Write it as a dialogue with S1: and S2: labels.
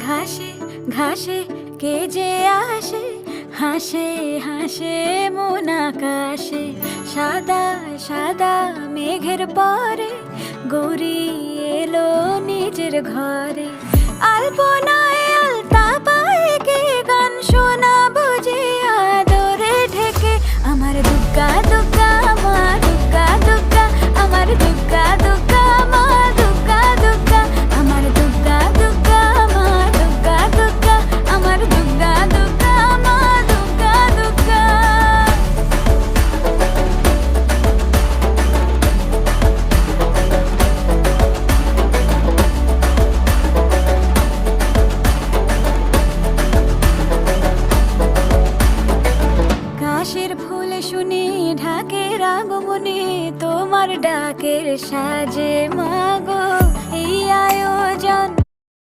S1: ঘাসে ঘাসে কে যে আসে, হাসে হাসে মন আকাশে। সাদা সাদা মেঘের পরে গৌরী এলো নিজের ঘরে। আলপনায় আলতা পায়ে কে গান শোনাবো যে আদরে ঢেকে। আমার দুগ্গা দুগ্গা মা দুগ্গা দুগ্গা, আমার দুগ্গা দুগ্গা মা দুগ্গা দুগ্গা, আমার দুগ্গা দুগ্গা মা দুগ্গা দুগ্গা, আমার দুগ্গা দুগ্গা মা দুগ্গা দুগ্গা। কাশের ফুল শুনি ঢাকের আগমনে, তোমার ডাকের সাজে মা